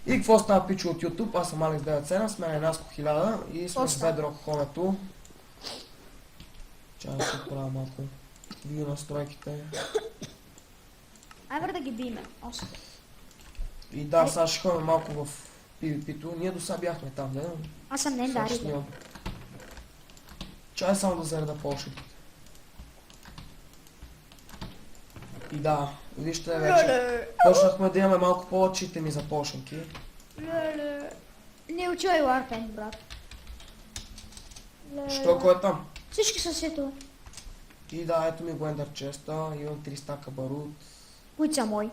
И какво става, пичо, от YouTube? Аз съм Алекс 97, с мен е Наско 1000 и сме с Ведро Хомето. Чакай да се правя малко видео настройките. Айде да ги биме, още. И да, сега ще ходим малко в PvP-то. Ние до сега бяхме там, да? Аз съм не дари. Чай само да зареда по-ошите. И да, вижте вече. Почнахме да имаме малко повече ми за пошенки. Не учи Warpaint, брат. Що, кой е там? Всички са светове. И да, ето ми го Ender Chest-а, имам 3 стака барут. Които са мои.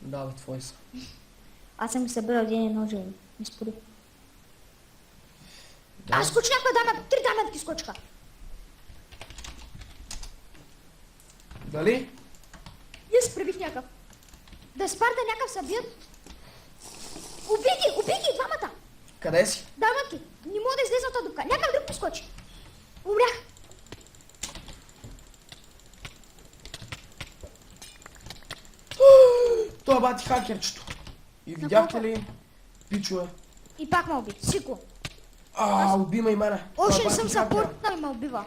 Да, бе, твои са. Аз съм ги събирал един ножи, ми спори. Да. Скочи някаква дама, 3 даметки скочка. Дали? И аз пребих някакъв. Да спарда някакъв са бият. Убий ги, двамата. Къде си? Дамъки, не мога да излеза от тази дупка. Някакъв друг поскочи. Умрях. Това бати хакерчето. И видяхте ли, пичове? И пак ме уби. Сико. Уби ме и мене. Още Това не съм бати хакера. съпортна и ме убива.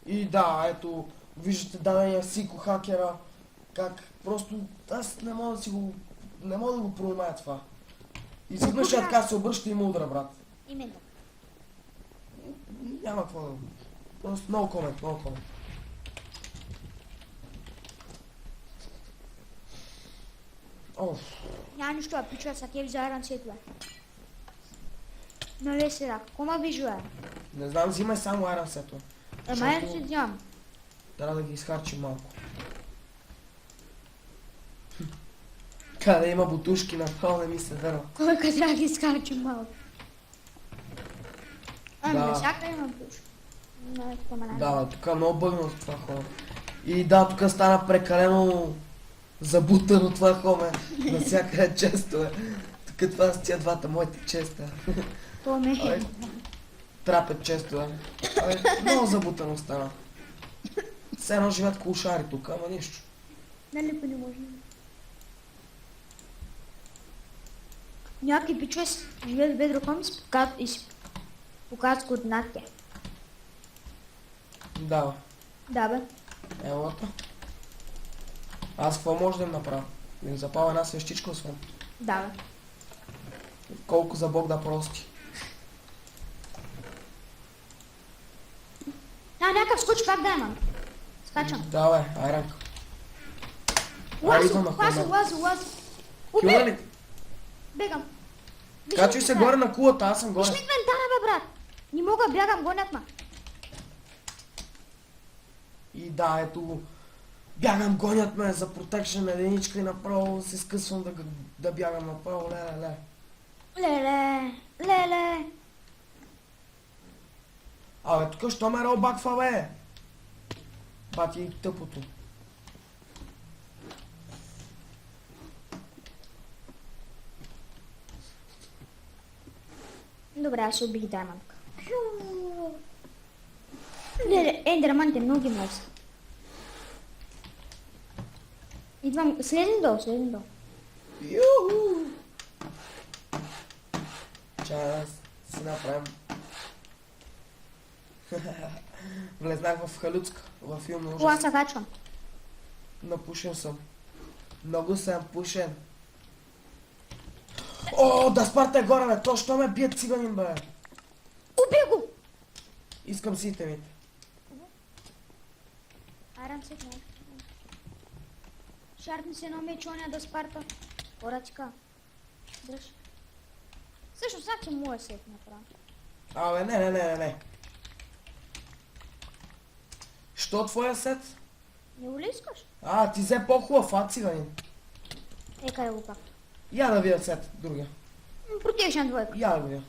И да, ето, виждате дадения Сико хакера, как просто аз не мога да си го, не мога да го проумея това. И изведнъж така се обръща и му удра, брат. Именно. Няма какво да го... Просто много комент, много комент. Оф. Няма нищо, а пичува са кеви за Iron Settle. Нали сега, кома ви живее? Не знам, взимай само Iron Set-о. Ама я си взимам. Трябва да ги изхарчим малко. Къде има бутушки направо, не ми се вярва. Кой къде трябва да ги изкарчим малко? Ами, Да. навсякъде има душ. Не, споменай. Да, тук е много бъгнал с това хора. И да, тук стана прекалено забутано това хоме. Навсякъде често е. Тук това са тия двата моите честа. То ме е. Трапят често е. Много забутано стана. Все едно живеят кошари тук, ама нищо. Нали по не може? Някакви пичове живеят в Bedrock и си показват координатите. Да, Да бе. елата. Аз какво може да им направя? Да им запаля една свещичка освен. Да бе. Колко за Бог да прости. Някакъв скоч как да имам. Скачам. Да бе, айранка. идвам на Лазо. Кюла Убей! ли? Бегам. Качвай се горе на кулата, аз съм горе. Виж ми инвентара, бе, брат. Не мога, бягам, гонят ме. И да, ето, бягам, гонят ме за протекшен на единичка и направо се скъсвам да бягам направо, ле. Леле. Абе, тук що ме ролбаква, бе? Бати и тъпото. Добре, аз ще убих Даймънка. Леле, ендерманите много ги мръсят. Идвам, слезем долу. Юху! Чай да си направим. Влезнах в Халюцка, във филм на Аз ужас. се качвам. Напушен съм. Много съм пушен. О, да Спарта е горе, бе! То, що ме бие циганин, бе? Убий го! Искам си итемите. Айран се знае. Шарпни се едно мечоня да Спарта. Поръчка. Дръж. Също сега, че моя сет направя. Абе, не. Що твоя сет? Не го ли искаш? Ти взе по-хубав, циганин. Къде го пак? Я да видя сет, другия. Протежен двойка. Я да го видя.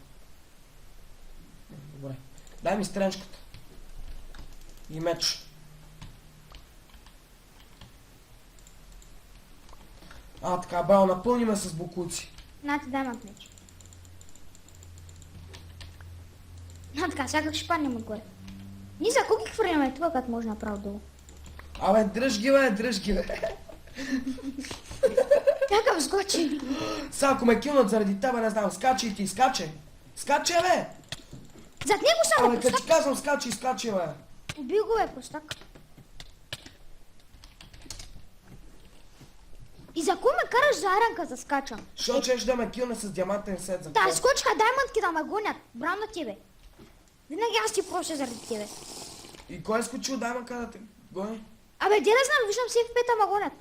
Добре. Дай ми стренчката. И меч. А, така, браво, напълни ме с бокуци. На ти даймонд меч. На така, сякаш ще паднем отгоре. Ние за колко ги хвърляме това, като може направо долу. Абе, дръж ги, бе, дръж ги, бе. Какъв сгочи. Сега, ако ме килнат заради тебе, не знам, скачи и ти, скачи. Скачи, бе! Зад него само Абе, като простак. ти казвам, скачи, скачи, бе. Убил го е простак. И за кой ме караш за аранка да скачам? Що чеш да ме килне с диамантен сет за Да, какво? скочиха даймондки да ме гонят. Брам на тебе. Винаги аз ти прося заради тебе. И кой е скочил дайманка да те гони? Абе, де да знам, виждам всеки пета ме гонят.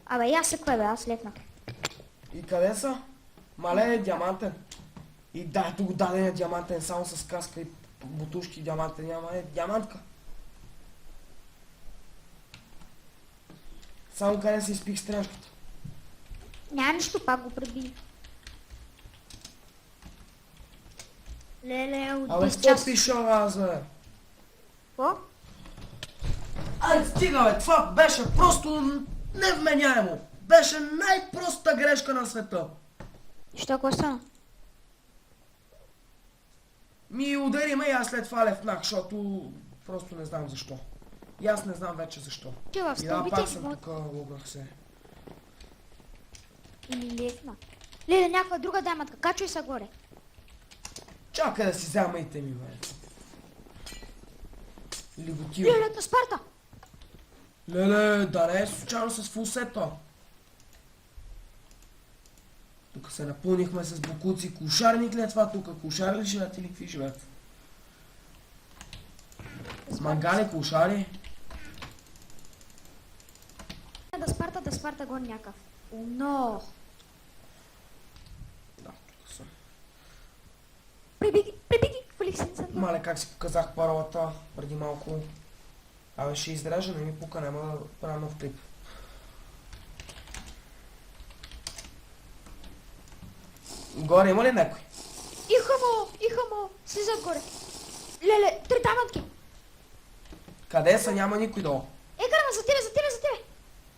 Абе, и аз се кое, бе, аз лепнах. И къде са? Мале е диамантен. И да, ето го дадения диамантен, само с каска и бутушки диамантен, няма е диамантка. Само къде си изпих стрелката. Няма нищо, пак го преби. Леле, от Абе, 10 какво час. пиша аз, бе? Какво? Ай, стига, бе, това беше просто невменяемо. Беше най-проста грешка на света. Що какво стана? Ми удари ме и аз след това левнах, защото просто не знам защо. И аз не знам вече защо. Че в И да, стълбите пак си съм мога... тук, логах се. Или лепна. Леле, някаква друга дайматка, качвай се горе. Чакай да си взема и те ми, бе. Или го ти. Леле, на Спарта! Леле, да не е случайно с фулсета. Тук се напълнихме с бокуци. Кошарник ли е това тук? Кошар ли живеят или какви живеят? С мангали, кошари? Да Спарта гони някакъв. Умно. Да, тук съм. Прибеги, хвалих се назад. Мале, как си показах паролата преди малко. Абе, ще издрежа, не ми пука, няма да правя нов клип. Горе има ли някой? Ихамо, слиза горе. Леле, 3 даймондки. Къде са? Няма никой долу. Карма, за тебе.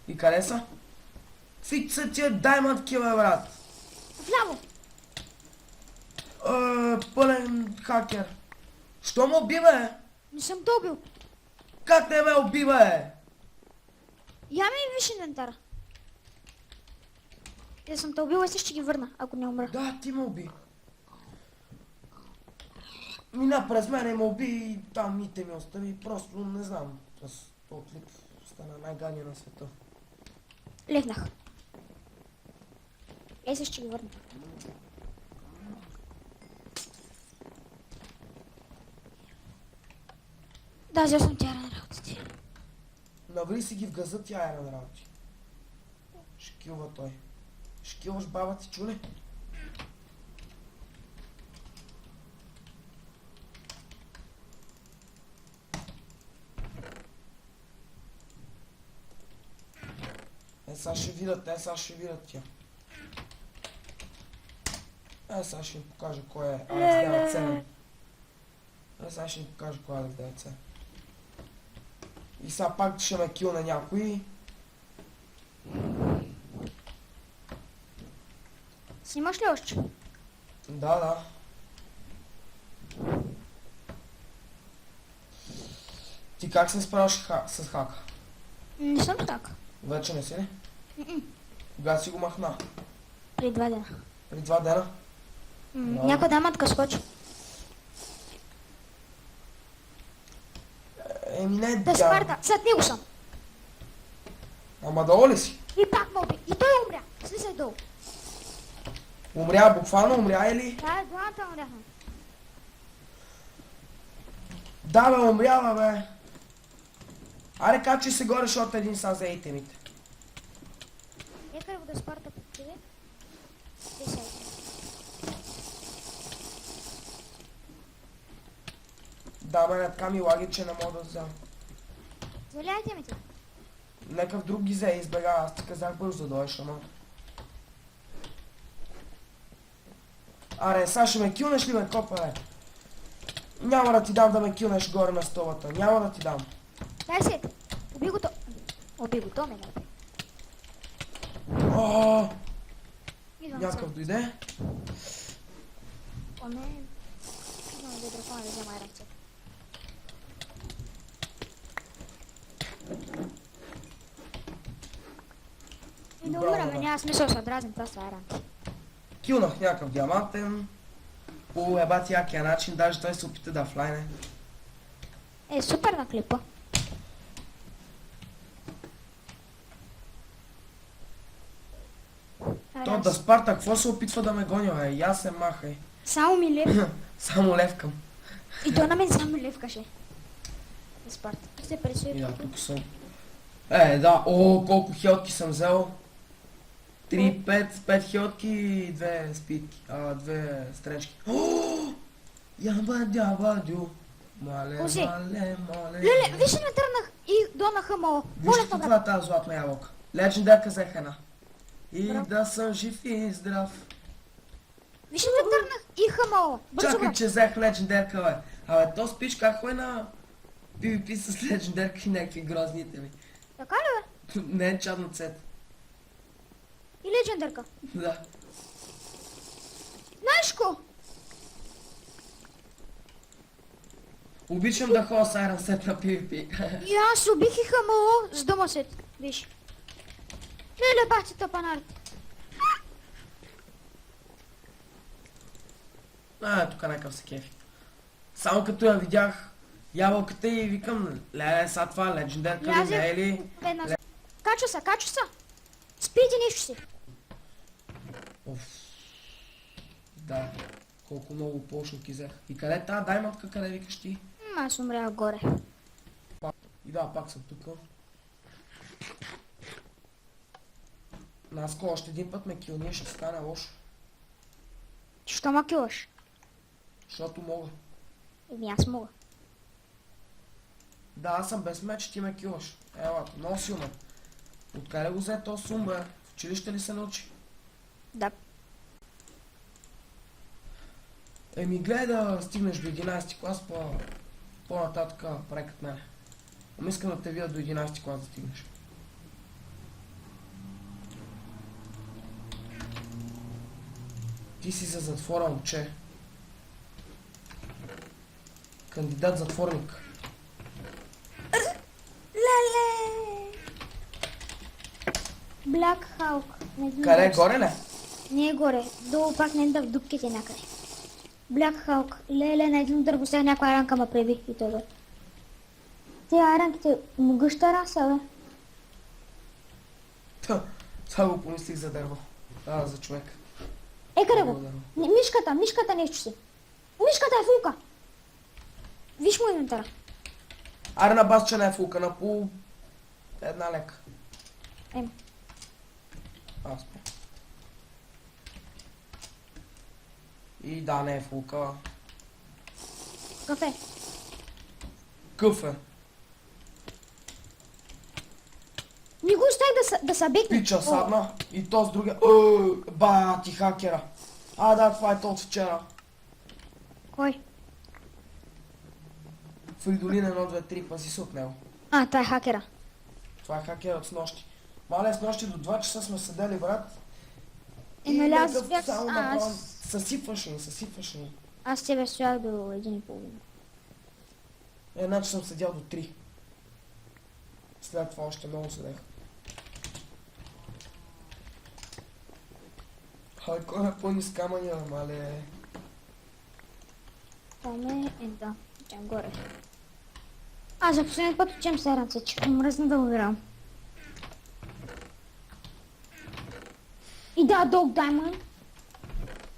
И къде са? Какви са тия даймондки, бе, брат? Вляво. Пълен хакер. Що ме уби, бе? Не съм добил. Как не ме уби, бе? Я ми виж инвентара. Я съм те убил и си ще ги върна, ако не умра. Да, ти ме уби. Мина през мене и ме уби и там мите ми остави. Просто не знам. С този клип стана най-гадния на света. Легнах. Си ще ги върна. Да, взел съм тя на работите. Наври си ги в газа, тя е на работи. Ще килва той. Ще килваш баба ти, чуле? Сега ще видят тя. Сега ще им покажа кой е Алекс 97. Сега ще им покажа кой е Алекс 97. И сега пак ще ме кил на някой. Снимаш ли още? Да. Ти как се справяш с хака? Не съм так. Вече не си ли? Кога си го махна? При 2 дена. При 2 дена? Някой дайматка скочи. Еми не Да Спарта, зад него съм. Ама долу ли си? И пак ме уби. И той умря. Слизай долу. Умря, буквално умря или? Да, двамата умряхме. Да бе, умряла бе. Аре качи се горе, защото един са за ейтемите. Екаре го да Спарта под тебе. Те са ето. Да бе, така ми лаги, че не мога да взема. Заляйте ме ти. Нека в друг ги взе, избега, аз ти казах бързо да дойдеш, ама. Аре, сега ще ме килнеш ли ме, копа, бе? Няма да ти дам да ме килнеш горе на столата, няма да ти дам. Дай се. Уби го то. Уби го то, ме дай. О, Идвам някакъв дойде. О, не. Идвам да дракона да взема айранцет. И да Браво, умираме, да. няма смисъл да се дразним, просто айран. Килнах някакъв диамантен. По ебати якия начин, даже той се опита да флайне. Супер на клипа. То да Спарта, какво се опитва да ме гоня, бе? Я се махай. Само ми лев. Само левкам. И то на мен само ми левкаше. Да Спарта. Се И пресуи. да, тук съм. Да, колко хелки съм взел. 3, 5 хелки и 2 спитки, 2 стречки. Яба дяба дю. Мале, Кози. мале, мале. Леле, виж ли ме тръгнах и донах МО. Вижте Моля, това е тази златна ябълка. Легендарка взех една. И Браво. да съм жив и здрав. Виж ли ме тръгнах и ХМО. Бързо Чакай, брат. че взех легендарка, бе. Абе, то спиш как е на PvP с легендарка и някакви грозните ми. Така ли бе? Не е чадно цвет. И легендарка. Да. Знаешко? Обичам да ходя с Iron Set на PvP. И аз убих и ХМО с дома сет. Виж. Леле, бати тъпанарите. Тук някакъв се кефи. Само като я видях ябълката и викам, леле, са това легендарка ли, не е ли? Една. Качва се, качва се. Спите нещо си. Оф. Да. Колко много почники взех. И къде е тази даймътка, къде викаш ти? Аз умрях горе. И да, пак съм тук. Наско още един път ме килни, ще стане лошо. Що ма килаш? Защото мога. Еми аз мога. Да, аз съм без меч, ти ме килаш. Ела, много силно. Откъде го взе то сум, бе? В училище ли се научи? Да. Еми гледай да стигнеш до 11 клас по-нататък прекът мене. Ама искам да те видя до 11 клас да стигнеш. Ти си за затвора, момче. Кандидат затворник. Леле! Black Hawk. Къде е горе, не? Не е горе. Долу пак не в дупките някъде. Black Hawk. Леле, на един удар го сега някоя ранка ме преби и той бе. Те ранките могъща раса, бе. Това го помислих за дърво. За човек. Къде го? Дърво. Мишката нещо си. Мишката е фулка. Виж му инвентара. Аре на бас, че не е фулка, на пол... Една лека. Ем. Аз пе. И да, не е фулка. Кафе. Къв е. Не го оставих да се бекне. Пича садна и то с другия... Ба, ти хакера. Да, това е то от вчера. Кой? Фридолин 1, 2, 3, пази се от него. Той е хакера. Това е хакерът с нощи. Мале, с нощи до 2 часа сме седели, брат. Нали аз някакъв бях... само направо съсипваш ни. Аз с тебе стоях до 1:30. Значи съм седял до 3. След това още много седех. Кой е по-низ камъня, мале? Поме да. Отивам горе. За последния път учим се ранце, че мръзна да умирам. И да, Dog Diamond.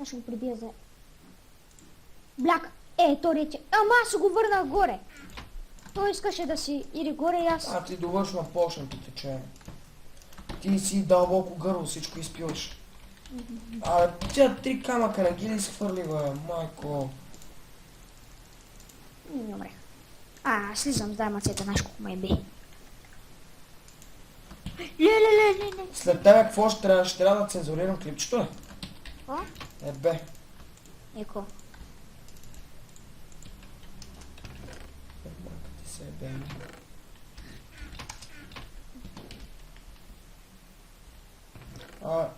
Аз ще го прибия за... Бляк. То рече. Аз го върнах горе. Той искаше да си иде горе и аз... Ти довършвам почнато течение. Ти си дълбоко гърло, всичко изпиваш. Тя 3 камъка на гили се хвърли, бе, майко. Не умрех. Слизам с даймацията, знаеш колко ме би. Не. След тебе какво ще трябва? Ще трябва да цензурирам клипчето, ли? Какво? Бе. Еко. Майка ти се бе. А...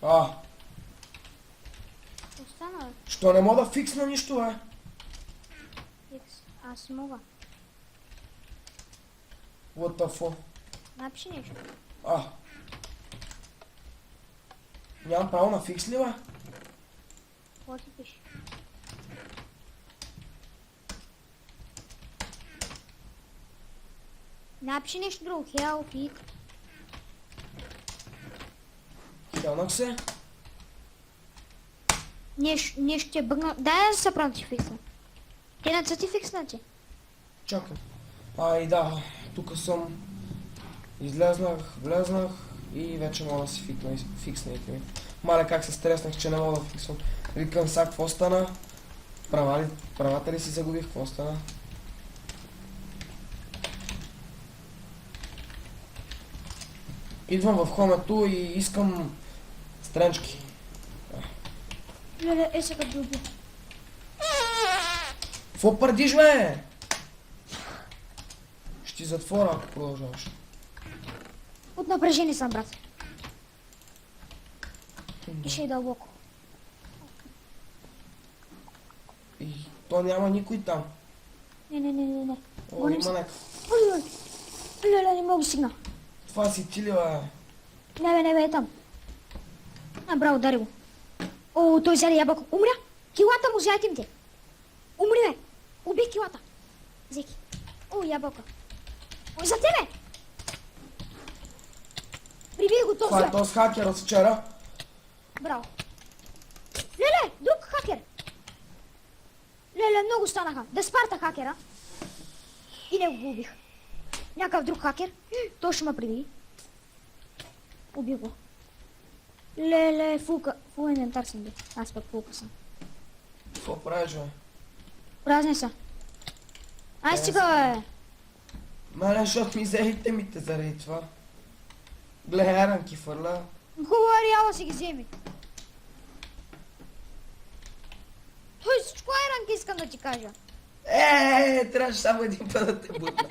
А, Остана, бе. що не мога да фиксна нищо, бе? Икс. Аз мога. What the fuck? Напиши нещо. А. Нямам право на фикс ли, бе? Какво ти пише? Напиши нещо друго. Help it. Хелнах се. Нещо ти е бъгнал. Дай да се правим ти фиксна. Ти не са ти фикснати. Чакай. Ай да, тук съм. Излезнах, влезнах и вече мога да си фиксна и мале как се стреснах, че не мога да фиксвам. Викам сега, какво стана? Правата ли си загубих, какво стана? Идвам в хомето и искам стренчки. Леле, сега дуби. Какво пърдиш, бе? Ще ти затворя, ако продължаваш. От напрежение съм, брат. Пише и дълбоко. И то няма никой там. Не. О, Гоним има се. някакъв. Ой. Леле, не мога да стигна. Това си ти ли, бе? Не бе, е там. А, браво, удари го. О, той взе ябълка. Умря! Килата му взяйте им те. Умри, бе! Убих килата. Взеки. О, ябълка. Ой, за тебе! Прибих го Това е този. този хакер от вчера. Браво. Леле, друг хакер. Леле, много станаха. Да спарта хакера. И него го убих. Някакъв друг хакер. Той ще ме приби. Убих го. Леле, фул инвентар съм бил. Аз пък фулка съм. Какво правиш, бе? Празни са. Ай, стига, бе. Мале, защото ми взех темите заради това. Гледай, Аранки фърля. Хубава реала си ги вземи. Той всичко айранки искам да ти кажа. Трябваше само един път да те бутна.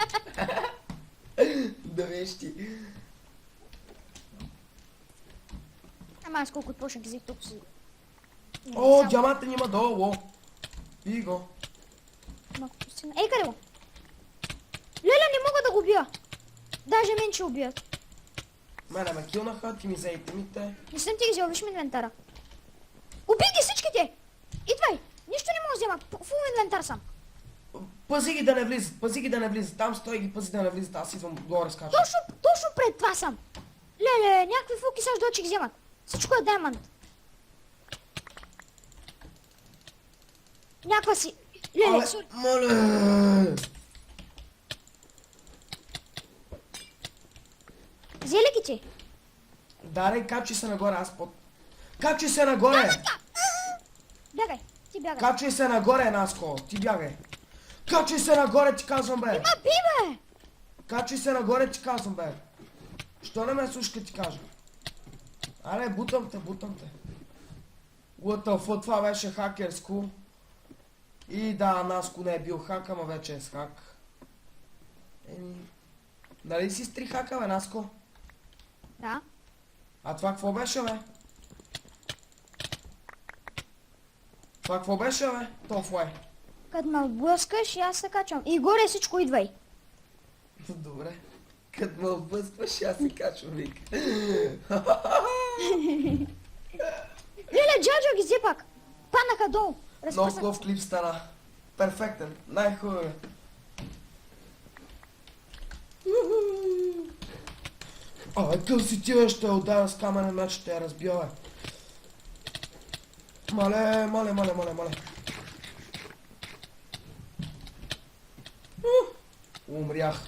Да вещи. Ама аз колкото почна ги взех тук си. О, диамантен има долу. И го. Ей, къде го? Леле, не мога да го убия. Даже мен ще убият. Мене ме килнаха, ти ми взе и темите. Не съм ти ги взел, виж ми инвентара. Убий ги всичките! Идвай! Нищо не мога да взема. Фул инвентар съм. Пази ги да не влизат. Там стой ги, пази да не влизат. Аз идвам горе скачам. Точно пред това съм. Леле, някакви фулки също дойде, че ги вземат. Всичко е даймонд. Някаква си... Леле, Абе, сори. моля! Взе ли ги ти? Дарай, качи се нагоре, аз под... Качи се нагоре! Бягай, ти бягай. Качи се нагоре, Наско! Ти бягай! Качи се нагоре, ти казвам, бе! Ма би, бе! Качи се нагоре, ти казвам, бе! Що не ме слушаш, ти кажа? Аре, бутам те. What the fuck, това беше хакерско. И да, Наско не е бил хак, ама вече е с хак. Нали си с 3 хака, бе, Наско? Да. А това какво беше, бе? Това какво беше, бе? Тофлай. Като ме блъскаш, аз се качвам. И горе всичко идвай. Добре. Като ме отблъскваш, аз се качвам, вика. Леле, Джаджо ги взе пак. Паднаха долу. Много Разпръснах. хубав клип стана. Перфектен. Най-хубавия. Къв си ти, бе, ще я удара с каменен меч, ще я разбия, бе. Мале. Умрях.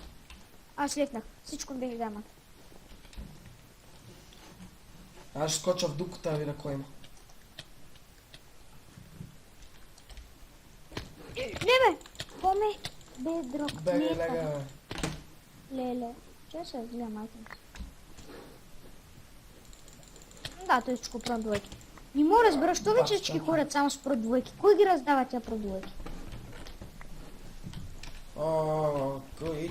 Аз лекнах. Всичко бих дама. Аз ще скоча в дупката да видя кой има. Не бе! Поме бедрок. Бегай, лега, бе. Леле. Че се гледа майка ми. Да, той всичко продуеки. Не мога да разбера, що вече всички ходят само с продуеки. Кой ги раздава тия продуеки? Кой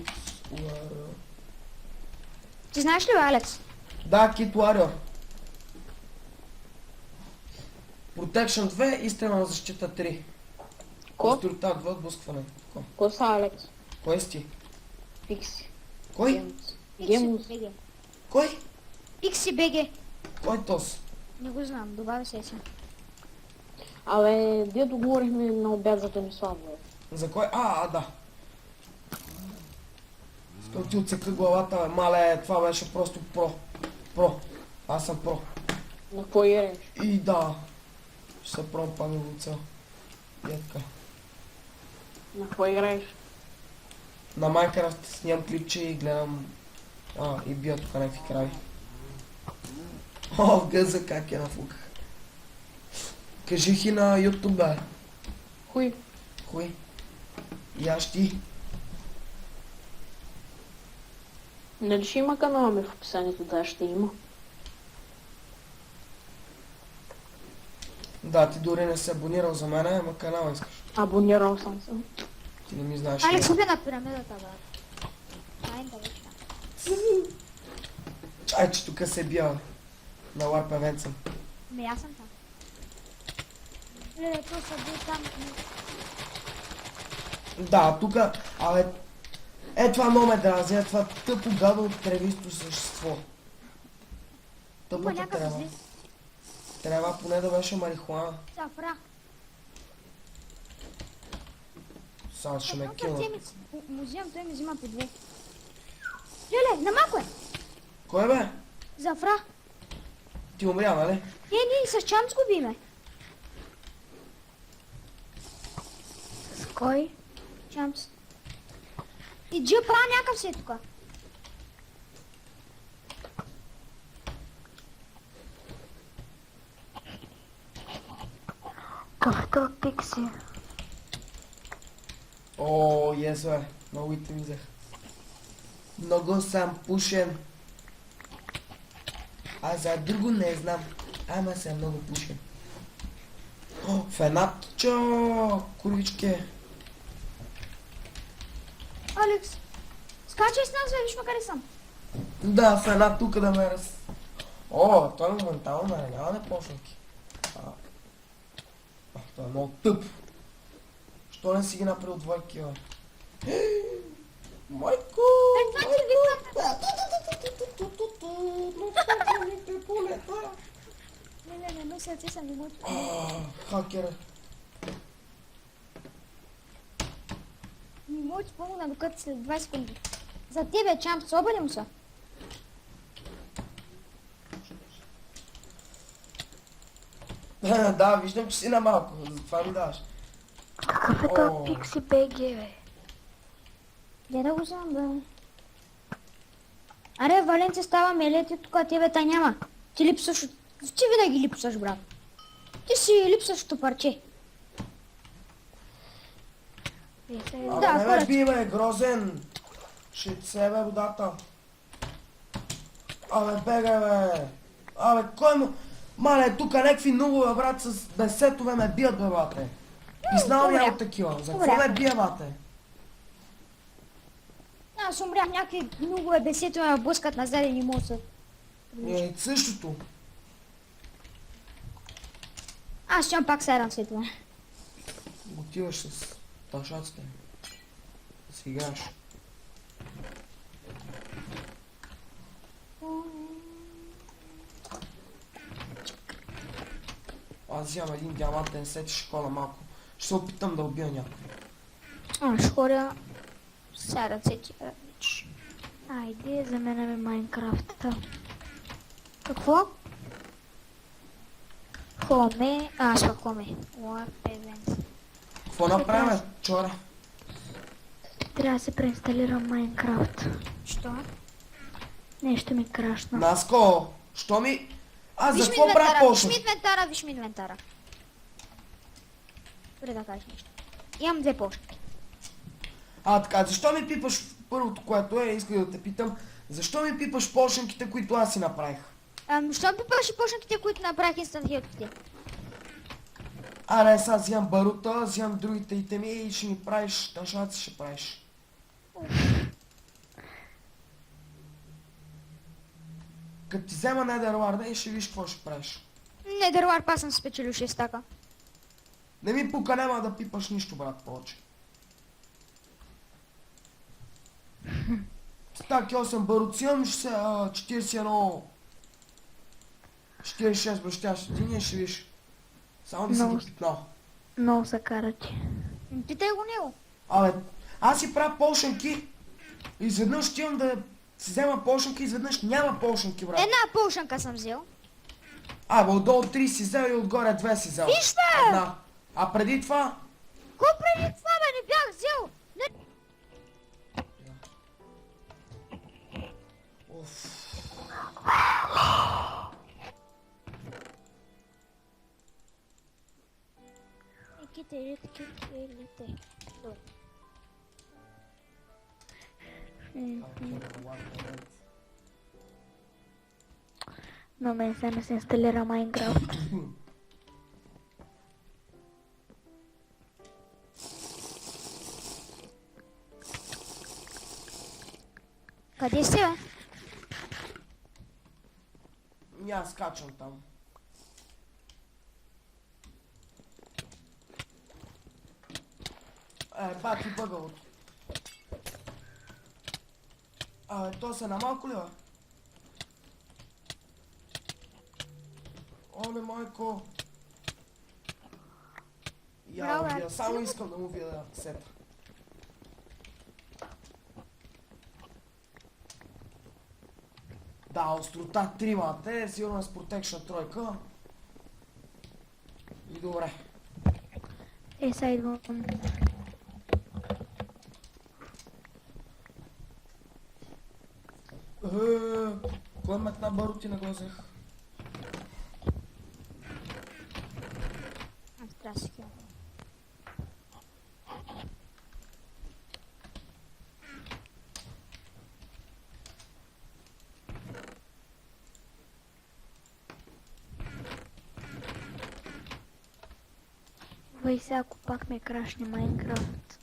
Ти знаеш ли, бе, Алекс? Да, Kit Warrior. Protection 2, изстрелна защита 3. Ко? Остротта 2, отблъскване. Ко? Ко са, Алекс? Кой си ти? Пикси. Кой? Гемус. BG. Кой? Пикси БГ. Кой тос? Не го знам, добавя се си. Абе, ние договорихме на обяд за Тонислав, бе. За кой? Да. Той ти отсека главата, бе. Мале, това беше просто про. Аз съм про. На какво играеш? И да. Ще се пробвам пак в цел. И е така. На какво играеш? На Майнкрафт снимам клипче и гледам... и бия тук някакви крави. О, гъза как я нафуках. Кажих и на YouTube, бе. Хуй. Кой? И аз ти. Нали ще има канала ми в описанието? Да, ще има. Да, ти дори не се абонирал за мен, ама канала искаш. Абонирал съм се. Ти не ми знаеш. Алекс, убия на пирамидата, брат. Майнда вече. Чай, че тук се бия на Warp Event съм. Аз съм там. То са бил там. Да, тук, абе, това много ме дразни, това тъпо гадно тревисто същество. Има Тъпата някакъв трева. злис. Трябва поне да беше марихуана. Зафра. Сега ще ме килна. Музеум, той ми взима по две. Леле, на малко е. Кой бе? Зафра. Ти умря, нали? Ние с Чамс губиме. С кой? Чамс. И Джи прави някакъв си е тук. Къвто пикси. О, ес, бе. Много и те ми взех. Много съм пушен. А за друго не знам. Ама съм много пушен. О, фенатчо! Курвички. Алекс, скачай с нас, бе, виж ма къде съм. Да, фенат тук да ме раз... О, той моментално нараняване почнати. Той е много тъп. Що не си ги направил двойки, бе? Майко! Това ти викват. Не мисля, ти съм имот. Хакера. Ми може помогна докато след 20 секунди. За тебе, Чамс, обади му се. Да, виждам, че си на малко. Затова ми даваш. Какъв е О. този пикси БГ, бе? Не да го знам, бе. Аре, Валенция, става мелете тук, а тебе та няма. Ти липсваш, ти винаги липсваш, брат. Ти си липсващото парче. Абе, не ме хора. би, бе, грозен. Ще се бе водата. Абе, бегай, бе. Абе, кой му... Мале, тук някакви нубове, брат, с бесетове ме бият, бе, бате. Писнал ми Умря. от такива. За какво Умря. ме бие, бате? Аз умрях, някакви много бесето ме блъскат назад и не мога да се... Същото. Аз ще имам пак сайран светове. Отиваш с ташаците. Да си играеш. Аз взимам един диамантен сет и ще ходя малко. Ще се опитам да убия някой. Ще ходя сайран сети. Айде, заменяме Майнкрафта. Какво? Хоме... Аз пък хоме. Warp Events. Какво направим, чора? Трябва да се преинсталира Майнкрафт. Що? Нещо ми крашна. Наско, що ми... Аз за Виж ми какво правя инвентара, виж почнах? ми инвентара, виж ми инвентара. Добре да кажеш нещо. Имам две почки. Така, защо ми пипаш първото, което е, исках да те питам, защо ми пипаш почнаките, които аз си направих? Що пипаш почнаките, които направих инстант хилките? Аре, сега взимам барута, взимам другите итеми и ще ми правиш, ташаци ще правиш. Като ти взема Netherward и ще виж какво ще правиш. Недървар, па съм спечелил 6 стака. Не ми пука, няма да пипаш нищо, брат, повече. Стаки 8 баруциан, 41... 46 блещящи ти, ще виж. Само да си Много. ги пипнал. Много са карати. Питай го него. Абе, аз си правя полшанки, изведнъж отивам да си взема полшанки, изведнъж няма полшанки, брат. Една полшанка съм взел. Абе, отдолу 3 си взел и отгоре 2 си взел. Виж бе! Една. А преди това... Ко преди това бе, не бях взел? Не... Уф. Ките, лете. На мен се не се инсталира Майнкрафт. Къде си, бе? Аз скачам там. Бати бъгълото. То се на малко ли, бе? Оле, майко. Я Браво, го видя, бе. само искам да му видя сета. Да, острота 3 мате, сигурно е с протекшна тройка. И добре. Сега идвам. Кой метна барутина го взех? Аз трябва да си килам. Вай сега, ако пак ме крашне Майнкрафт.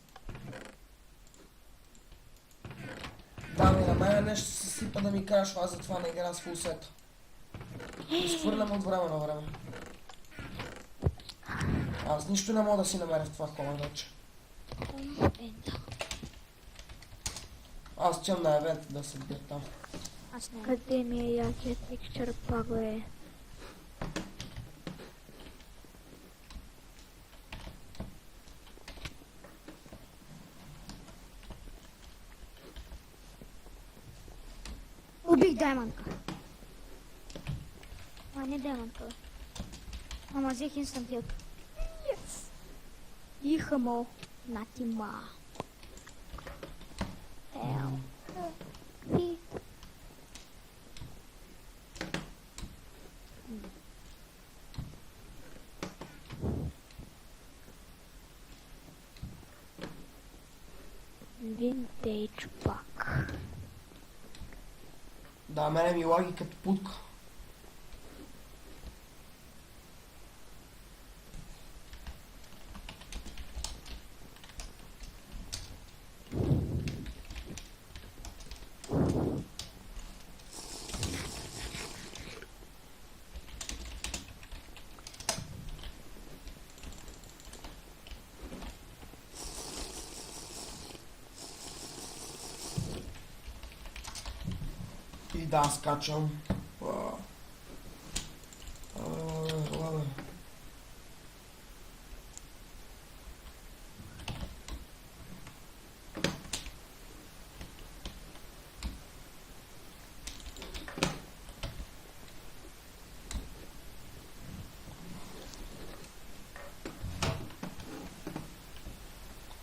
Да, на мен нещо се сипа да ми крашва, аз затова не игра с фулсет. Изхвърлям от време на време. Аз нищо не мога да си намеря в това кола вече. Аз отивам на евент да се бия там. Аз не. Къде ми е якият текстчър пак, бе? Убих дайманка. А, не дайманка, бе. Ама взех инстант хилт. Yes! Ихамо. Натима. Ел. И... Винтейдж пак. Да, мене ми лаги като путка. И да, скачам. Ладно.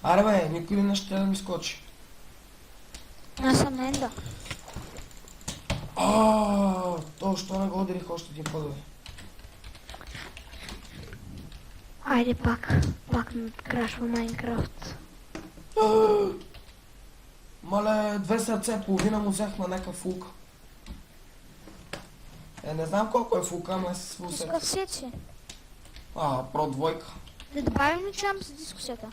Аре бе, никой не ще да ми скочи. Аз съм на енда. То, що не го ударих още един път, бе. Айде пак. Пак ме крашва Майнкрафт. Мале, 2 сърце, половина му взех на някакъв фулк. Не знам колко е фулка, ама е с фулсет. Дискусия си. Про двойка. Да добавим ли член за дискусията?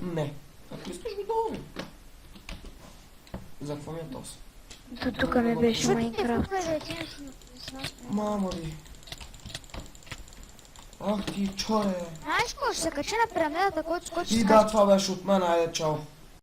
Не. Ако искаш го долу. За какво ми е този? Тук не беше Чути Майнкрафт. тук да отидем с нас. Мамо ли. Ах ти, чоре. Знаеш какво, ще се качи на пирамидата, който скочи И с да, това беше от мен, айде, чао.